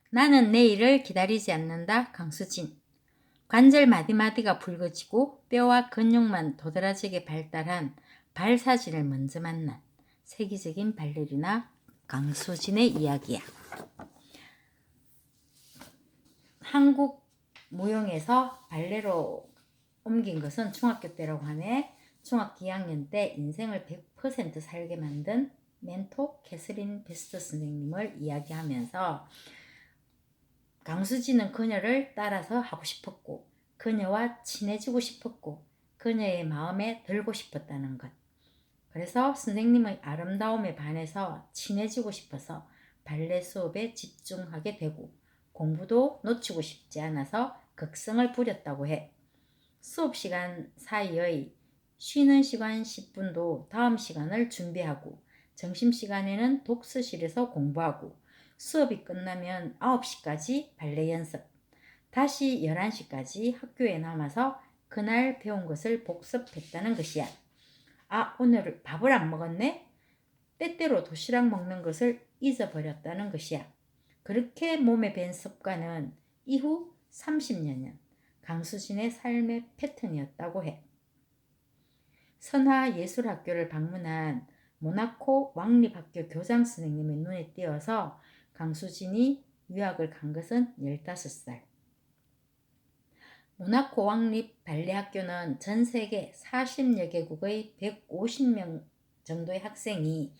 나는 내일을 기다리지 않는다. 강수진. 관절 마디마디가 붉어지고 뼈와 근육만 도드라지게 발달한 발사진을 먼저 만난 세계적인 발레리나 강수진의 이야기야. 한국 무용에서 발레로 옮긴 것은 중학교 때라고 하네. 중학교 2학년 때 인생을 100% 살게 만든 멘토 캐서린 베스트 선생님을 이야기하면서 강수진은 그녀를 따라서 하고 싶었고 그녀와 친해지고 싶었고 그녀의 마음에 들고 싶었다는 것. 그래서 선생님의 아름다움에 반해서 친해지고 싶어서 발레 수업에 집중하게 되고 공부도 놓치고 싶지 않아서 극성을 부렸다고 해. 수업 시간 사이의 쉬는 시간 10분도 다음 시간을 준비하고 점심시간에는 독서실에서 공부하고 수업이 끝나면 9시까지 발레 연습, 다시 11시까지 학교에 남아서 그날 배운 것을 복습했다는 것이야. 아, 오늘 밥을 안 먹었네? 때때로 도시락 먹는 것을 잊어버렸다는 것이야. 그렇게 몸에 밴 습관은 이후 30여년 강수진의 삶의 패턴이었다고 해. 선화예술학교를 방문한 모나코 왕립학교 교장 선생님의 눈에 띄어서 강수진이 유학을 간 것은 15살. 모나코 왕립 발레학교는 전 세계 40여 개국의 150명 정도의 학생이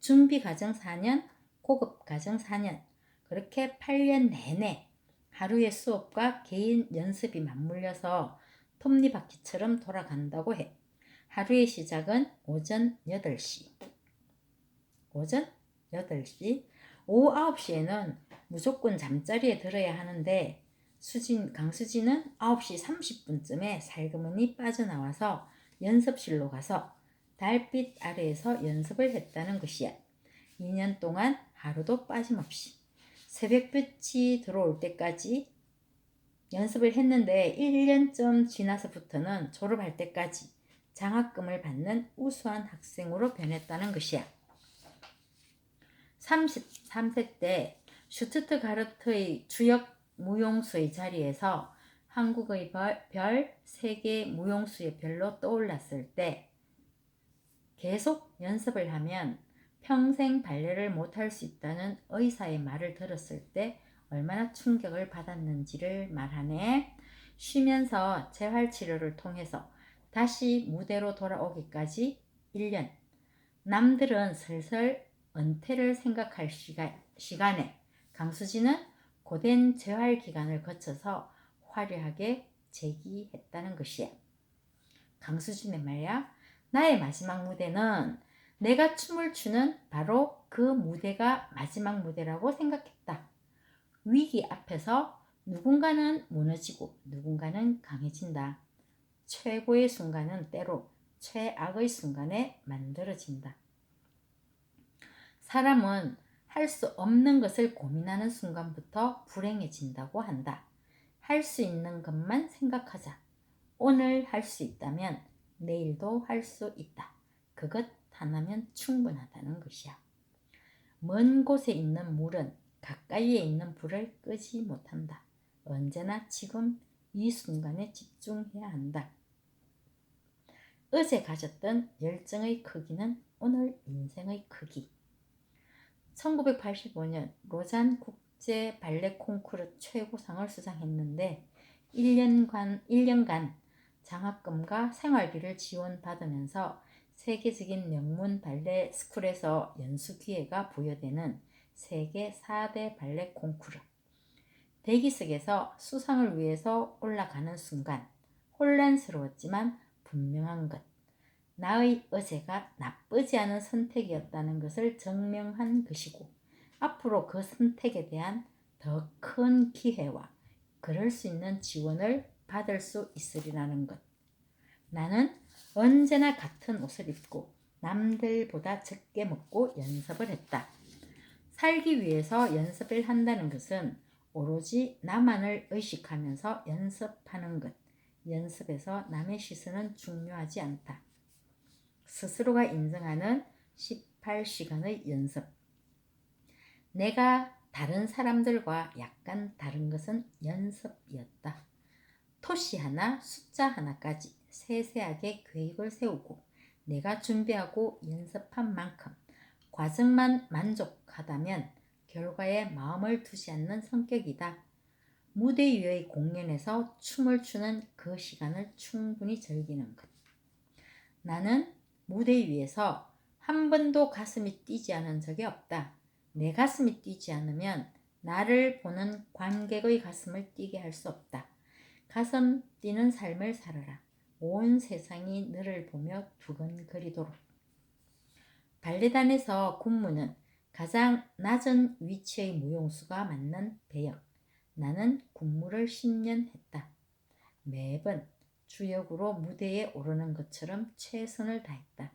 준비과정 4년, 고급과정 4년, 그렇게 8년 내내 하루의 수업과 개인 연습이 맞물려서 톱니바퀴처럼 돌아간다고 해. 하루의 시작은 오전 8시. 오전 8시. 오후 9시에는 무조건 잠자리에 들어야 하는데 강수진은 9시 30분쯤에 살그머니 빠져나와서 연습실로 가서 달빛 아래에서 연습을 했다는 것이야. 2년 동안 하루도 빠짐없이 새벽빛이 들어올 때까지 연습을 했는데 1년쯤 지나서부터는 졸업할 때까지 장학금을 받는 우수한 학생으로 변했다는 것이야. 33세 때 슈투트가르트의 주역 무용수의 자리에서 한국의 별 3개 무용수의 별로 떠올랐을 때 계속 연습을 하면 평생 발레를 못할 수 있다는 의사의 말을 들었을 때 얼마나 충격을 받았는지를 말하네. 쉬면서 재활치료를 통해서 다시 무대로 돌아오기까지 1년. 남들은 슬슬 은퇴를 생각할 시간에 강수진은 고된 재활 기간을 거쳐서 화려하게 재기했다는 것이야. 강수진의 말이야. 나의 마지막 무대는 내가 춤을 추는 바로 그 무대가 마지막 무대라고 생각했다. 위기 앞에서 누군가는 무너지고 누군가는 강해진다. 최고의 순간은 때로 최악의 순간에 만들어진다. 사람은 할 수 없는 것을 고민하는 순간부터 불행해진다고 한다. 할 수 있는 것만 생각하자. 오늘 할 수 있다면 내일도 할 수 있다. 그것 하나면 충분하다는 것이야. 먼 곳에 있는 물은 가까이에 있는 불을 끄지 못한다. 언제나 지금 이 순간에 집중해야 한다. 어제 가졌던 열정의 크기는 오늘 인생의 크기. 1985년 로잔 국제 발레 콩쿠르 최고상을 수상했는데 1년간 장학금과 생활비를 지원받으면서 세계적인 명문 발레 스쿨에서 연수 기회가 부여되는 세계 4대 발레 콩쿠르. 대기석에서 수상을 위해서 올라가는 순간 혼란스러웠지만 분명한 것. 나의 어제가 나쁘지 않은 선택이었다는 것을 증명한 것이고 앞으로 그 선택에 대한 더 큰 기회와 그럴 수 있는 지원을 받을 수 있으리라는 것. 나는 언제나 같은 옷을 입고 남들보다 적게 먹고 연습을 했다. 살기 위해서 연습을 한다는 것은 오로지 나만을 의식하면서 연습하는 것. 연습에서 남의 시선은 중요하지 않다. 스스로가 인정하는 18시간의 연습. 내가 다른 사람들과 약간 다른 것은 연습이었다. 토시 하나, 숫자 하나까지 세세하게 계획을 세우고 내가 준비하고 연습한 만큼 과정만 만족하다면 결과에 마음을 두지 않는 성격이다. 무대 위의 공연에서 춤을 추는 그 시간을 충분히 즐기는 것. 나는 무대 위에서 한 번도 가슴이 뛰지 않은 적이 없다. 내 가슴이 뛰지 않으면 나를 보는 관객의 가슴을 뛰게 할 수 없다. 가슴 뛰는 삶을 살아라. 온 세상이 너를 보며 두근거리도록. 발레단에서 군무는 가장 낮은 위치의 무용수가 맡는 배역. 나는 군무를 10년 했다. 매번 주역으로 무대에 오르는 것처럼 최선을 다했다.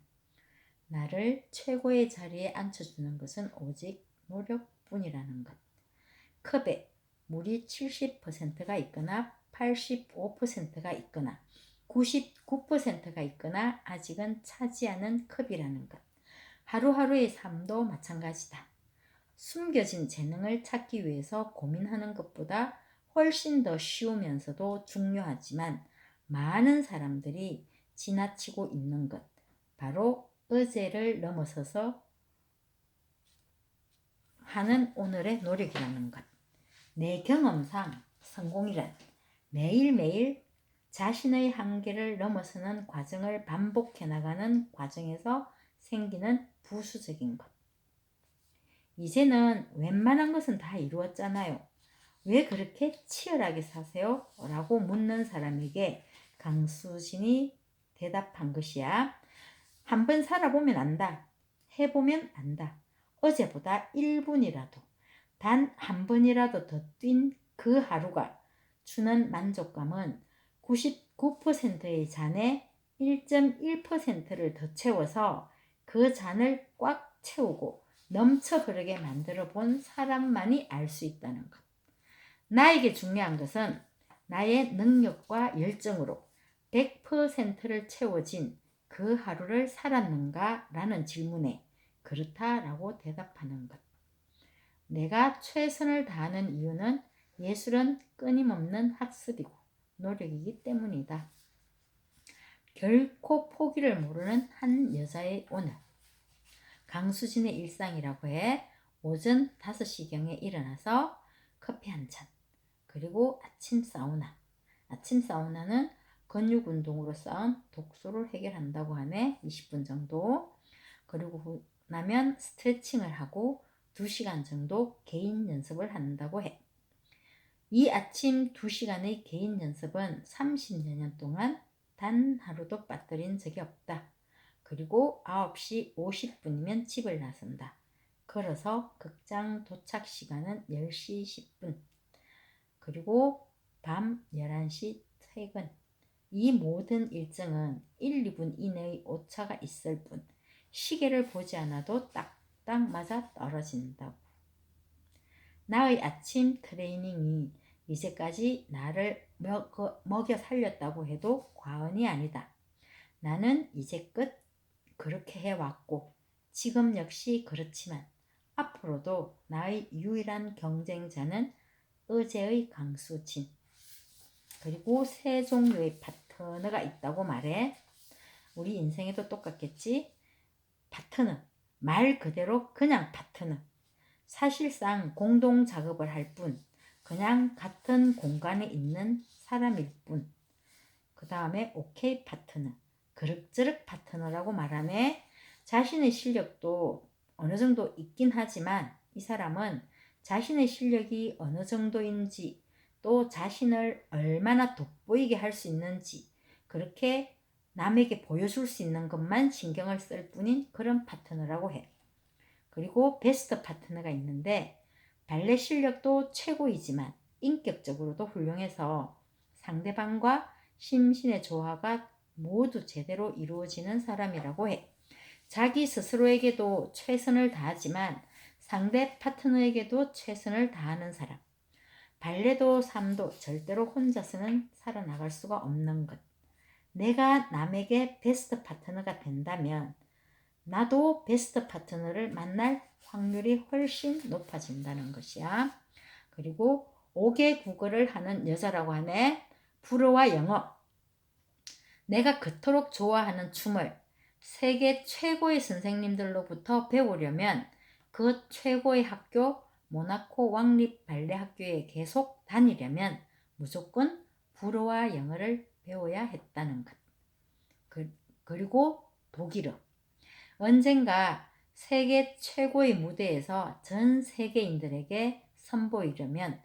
나를 최고의 자리에 앉혀주는 것은 오직 노력뿐이라는 것. 컵에 물이 70%가 있거나 85%가 있거나 99%가 있거나 아직은 차지 않은 컵이라는 것. 하루하루의 삶도 마찬가지다. 숨겨진 재능을 찾기 위해서 고민하는 것보다 훨씬 더 쉬우면서도 중요하지만 많은 사람들이 지나치고 있는 것. 바로 어제를 넘어서서 하는 오늘의 노력이라는 것. 내 경험상 성공이란 매일매일 자신의 한계를 넘어서는 과정을 반복해 나가는 과정에서 생기는 부수적인 것. 이제는 웬만한 것은 다 이루었잖아요. 왜 그렇게 치열하게 사세요? 라고 묻는 사람에게 강수진이 대답한 것이야. 한번 살아보면 안다. 해보면 안다. 어제보다 1분이라도 단 한 번이라도 더 뛴 그 하루가 주는 만족감은 99%의 잔에 1.1%를 더 채워서 그 잔을 꽉 채우고 넘쳐 흐르게 만들어 본 사람만이 알 수 있다는 것. 나에게 중요한 것은 나의 능력과 열정으로 100%를 채워진 그 하루를 살았는가? 라는 질문에 그렇다라고 대답하는 것. 내가 최선을 다하는 이유는 예술은 끊임없는 학습이고 노력이기 때문이다. 결코 포기를 모르는 한 여자의 오늘. 강수진의 일상이라고 해. 오전 5시경에 일어나서 커피 한 잔, 그리고 아침 사우나. 아침 사우나는 근육 운동으로 쌓은 독소를 해결한다고 하네. 20분 정도. 그리고 나면 스트레칭을 하고 2시간 정도 개인 연습을 한다고 해. 이 아침 2시간의 개인 연습은 30여 년 동안 단 하루도 빠뜨린 적이 없다. 그리고 9시 50분이면 집을 나선다. 걸어서 극장 도착 시간은 10시 10분. 그리고 밤 11시 퇴근. 이 모든 일정은 1, 2분 이내의 오차가 있을 뿐 시계를 보지 않아도 딱딱 맞아 떨어진다고. 나의 아침 트레이닝이 이제까지 나를 먹여 살렸다고 해도 과언이 아니다. 나는 이제껏 그렇게 해왔고 지금 역시 그렇지만 앞으로도 나의 유일한 경쟁자는 어제의 강수진. 그리고 세 종류의 파트너가 있다고 말해. 우리 인생에도 똑같겠지? 파트너, 말 그대로 그냥 파트너. 사실상 공동 작업을 할 뿐, 그냥 같은 공간에 있는 사람일 뿐. 그 다음에 오케이 파트너, 그럭저럭 파트너라고 말하네. 자신의 실력도 어느 정도 있긴 하지만 이 사람은 자신의 실력이 어느 정도인지 또 자신을 얼마나 돋보이게 할 수 있는지 그렇게 남에게 보여줄 수 있는 것만 신경을 쓸 뿐인 그런 파트너라고 해. 그리고 베스트 파트너가 있는데 발레 실력도 최고이지만 인격적으로도 훌륭해서 상대방과 심신의 조화가 모두 제대로 이루어지는 사람이라고 해. 자기 스스로에게도 최선을 다하지만 상대 파트너에게도 최선을 다하는 사람. 발레도 삶도 절대로 혼자서는 살아나갈 수가 없는 것. 내가 남에게 베스트 파트너가 된다면 나도 베스트 파트너를 만날 확률이 훨씬 높아진다는 것이야. 그리고 5개 국어를 하는 여자라고 하네. 불어와 영어. 내가 그토록 좋아하는 춤을 세계 최고의 선생님들로부터 배우려면 그 최고의 학교 모나코 왕립 발레 학교에 계속 다니려면 무조건 불어와 영어를 배워야 했다는 것. 그리고 독일어. 언젠가 세계 최고의 무대에서 전 세계인들에게 선보이려면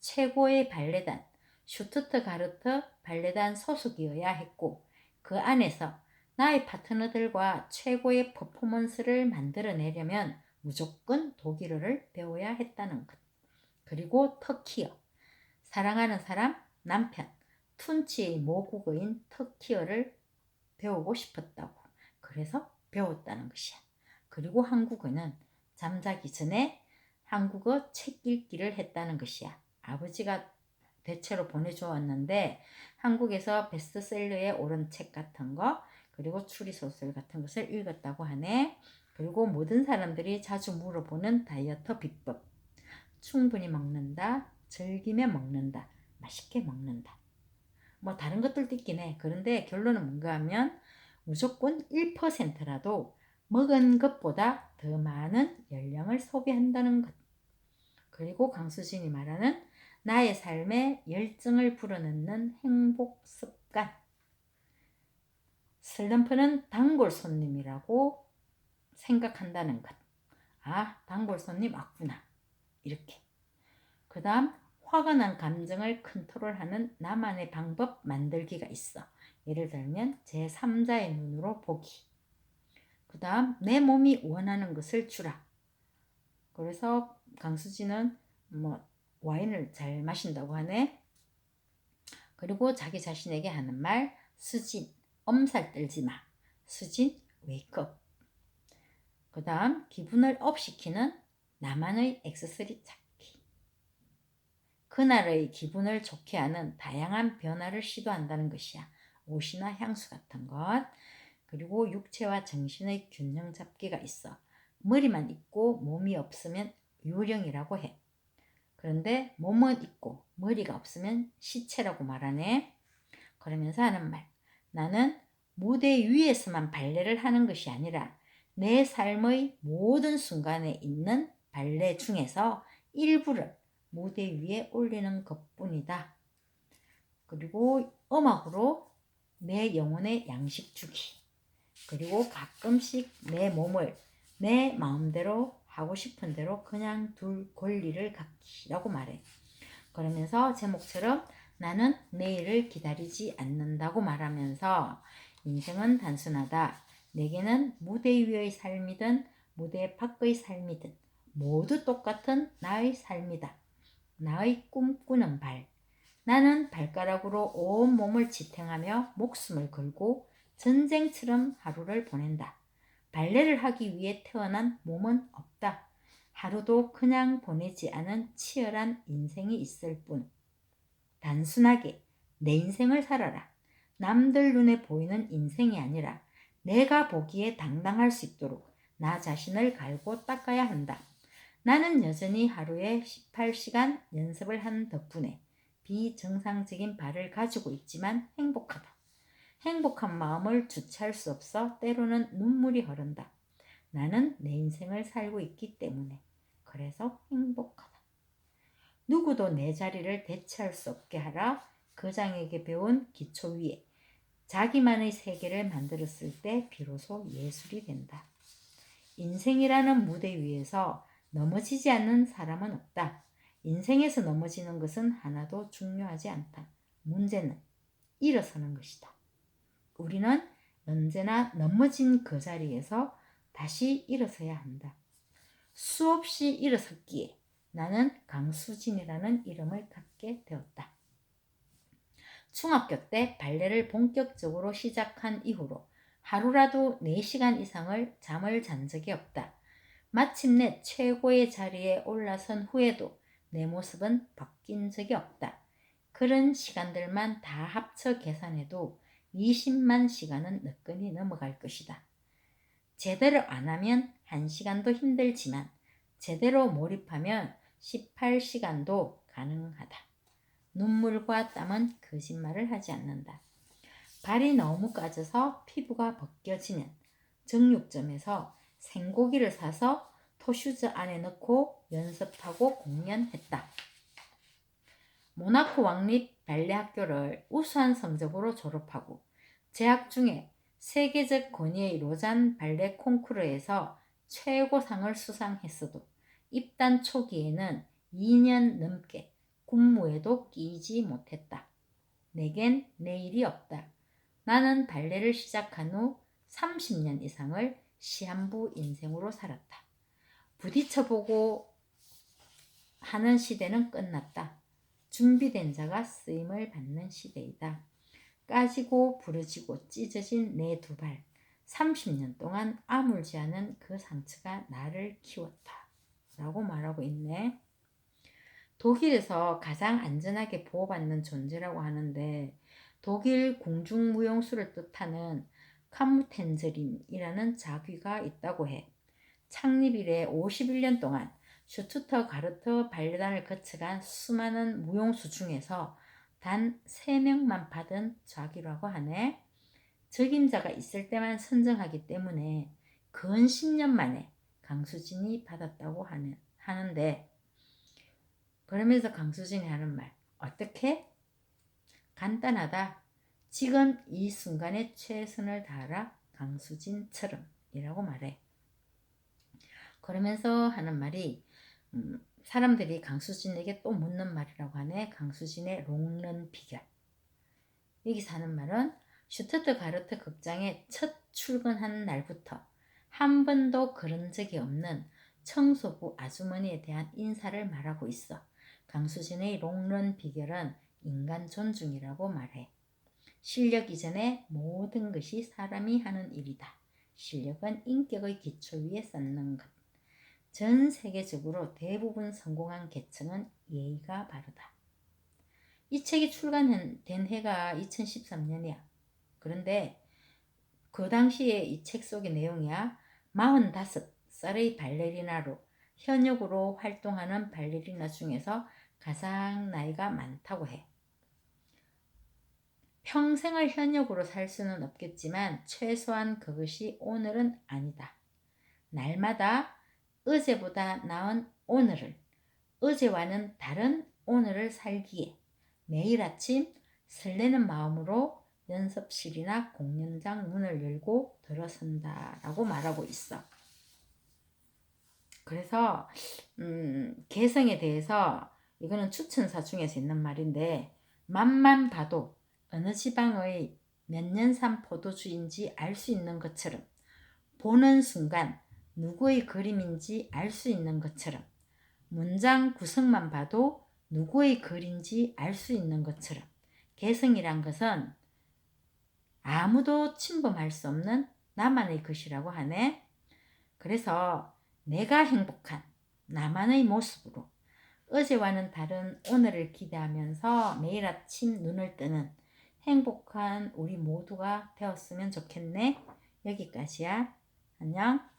최고의 발레단 슈투트가르트 발레단 소속이어야 했고, 그 안에서 나의 파트너들과 최고의 퍼포먼스를 만들어내려면 무조건 독일어를 배워야 했다는 것. 그리고 터키어. 사랑하는 사람, 남편, 툰치의 모국어인 터키어를 배우고 싶었다고. 그래서 배웠다는 것이야. 그리고 한국어는 잠자기 전에 한국어 책 읽기를 했다는 것이야. 아버지가 대체로 보내주었는데 한국에서 베스트셀러에 오른 책 같은 거, 그리고 추리소설 같은 것을 읽었다고 하네. 그리고 모든 사람들이 자주 물어보는 다이어트 비법. 충분히 먹는다, 즐기며 먹는다, 맛있게 먹는다. 뭐 다른 것들도 있긴 해. 그런데 결론은 뭔가 하면 무조건 1%라도 먹은 것보다 더 많은 열량을 소비한다는 것. 그리고 강수진이 말하는 나의 삶에 열정을 불어넣는 행복 습관. 슬럼프는 단골 손님이라고 생각한다는 것. 아, 단골 손님 왔구나. 이렇게. 그 다음, 화가 난 감정을 컨트롤하는 나만의 방법 만들기가 있어. 예를 들면 제3자의 눈으로 보기. 그 다음, 내 몸이 원하는 것을 주라. 그래서 강수진은 와인을 잘 마신다고 하네. 그리고 자기 자신에게 하는 말, 수진, 엄살 떨지 마. 수진, 웨이크업. 그 다음, 기분을 업 시키는 나만의 액세서리 찾기. 그날의 기분을 좋게 하는 다양한 변화를 시도한다는 것이야. 옷이나 향수 같은 것. 그리고 육체와 정신의 균형 잡기가 있어. 머리만 있고 몸이 없으면 유령이라고 해. 그런데 몸은 있고 머리가 없으면 시체라고 말하네. 그러면서 하는 말. 나는 무대 위에서만 발레를 하는 것이 아니라 내 삶의 모든 순간에 있는 발레 중에서 일부를 무대 위에 올리는 것뿐이다. 그리고 음악으로 내 영혼에 양식 주기. 그리고 가끔씩 내 몸을 내 마음대로 하고 싶은 대로 그냥 둘 권리를 갖기라고 말해. 그러면서 제목처럼 나는 내일을 기다리지 않는다고 말하면서 인생은 단순하다. 내게는 무대 위의 삶이든 무대 밖의 삶이든 모두 똑같은 나의 삶이다. 나의 꿈꾸는 발. 나는 발가락으로 온 몸을 지탱하며 목숨을 걸고 전쟁처럼 하루를 보낸다. 발레를 하기 위해 태어난 몸은 없다. 하루도 그냥 보내지 않은 치열한 인생이 있을 뿐. 단순하게 내 인생을 살아라. 남들 눈에 보이는 인생이 아니라 내가 보기에 당당할 수 있도록 나 자신을 갈고 닦아야 한다. 나는 여전히 하루에 18시간 연습을 한 덕분에 비정상적인 발을 가지고 있지만 행복하다. 행복한 마음을 주체할 수 없어 때로는 눈물이 흐른다. 나는 내 인생을 살고 있기 때문에. 그래서 행복하다. 누구도 내 자리를 대체할 수 없게 하라. 거장에게 배운 기초 위에 자기만의 세계를 만들었을 때 비로소 예술이 된다. 인생이라는 무대 위에서 넘어지지 않는 사람은 없다. 인생에서 넘어지는 것은 하나도 중요하지 않다. 문제는 일어서는 것이다. 우리는 언제나 넘어진 그 자리에서 다시 일어서야 한다. 수없이 일어섰기에 나는 강수진이라는 이름을 갖게 되었다. 중학교 때 발레를 본격적으로 시작한 이후로 하루라도 4시간 이상을 잠을 잔 적이 없다. 마침내 최고의 자리에 올라선 후에도 내 모습은 바뀐 적이 없다. 그런 시간들만 다 합쳐 계산해도 20만 시간은 너끈히 넘어갈 것이다. 제대로 안 하면 1시간도 힘들지만 제대로 몰입하면 18시간도 가능하다. 눈물과 땀은 거짓말을 하지 않는다. 발이 너무 까져서 피부가 벗겨지는 정육점에서 생고기를 사서 토슈즈 안에 넣고 연습하고 공연했다. 모나코 왕립 발레 학교를 우수한 성적으로 졸업하고 재학 중에 세계적 권위의 로잔 발레 콩쿠르에서 최고상을 수상했어도 입단 초기에는 2년 넘게 군무에도 끼지 못했다. 내겐 내일이 없다. 나는 발레를 시작한 후 30년 이상을 시한부 인생으로 살았다. 부딪혀보고 하는 시대는 끝났다. 준비된 자가 쓰임을 받는 시대이다. 까지고 부러지고 찢어진 내 두 발. 30년 동안 아물지 않은 그 상처가 나를 키웠다. 라고 말하고 있네. 독일에서 가장 안전하게 보호받는 존재라고 하는데 독일 궁중무용수를 뜻하는 카무텐즈린이라는 자귀가 있다고 해. 창립 이래 51년 동안 슈투트가르트 발레단을 거쳐간 수많은 무용수 중에서 단 3명만 받은 자귀라고 하네. 적임자가 있을 때만 선정하기 때문에 근 10년 만에 강수진이 받았다고 하는데 그러면서 강수진이 하는 말 어떻게? 간단하다. 지금 이 순간에 최선을 다하라 강수진처럼 이라고 말해. 그러면서 하는 말이 사람들이 강수진에게 또 묻는 말이라고 하네. 강수진의 롱런 비결. 여기서 하는 말은 슈투트가르트 극장에 첫 출근하는 날부터 한 번도 그런 적이 없는 청소부 아주머니에 대한 인사를 말하고 있어. 강수진의 롱런 비결은 인간 존중이라고 말해. 실력 이전에 모든 것이 사람이 하는 일이다. 실력은 인격의 기초 위에 쌓는 것. 전 세계적으로 대부분 성공한 계층은 예의가 바르다. 이 책이 출간된 해가 2013년이야. 그런데 그 당시에 이 책 속의 내용이야. 45살의 발레리나로 현역으로 활동하는 발레리나 중에서 가장 나이가 많다고 해. 평생을 현역으로 살 수는 없겠지만 최소한 그것이 오늘은 아니다. 날마다 어제보다 나은 오늘을, 어제와는 다른 오늘을 살기에 매일 아침 설레는 마음으로 연습실이나 공연장 문을 열고 들어선다 라고 말하고 있어. 그래서 개성에 대해서 이거는 추천사 중에서 있는 말인데 맛만 봐도 어느 지방의 몇 년산 포도주인지 알 수 있는 것처럼 보는 순간 누구의 그림인지 알 수 있는 것처럼 문장 구성만 봐도 누구의 글인지 알 수 있는 것처럼 개성이란 것은 아무도 침범할 수 없는 나만의 것이라고 하네. 그래서 내가 행복한 나만의 모습으로 어제와는 다른 오늘을 기대하면서 매일 아침 눈을 뜨는 행복한 우리 모두가 되었으면 좋겠네. 여기까지야. 안녕.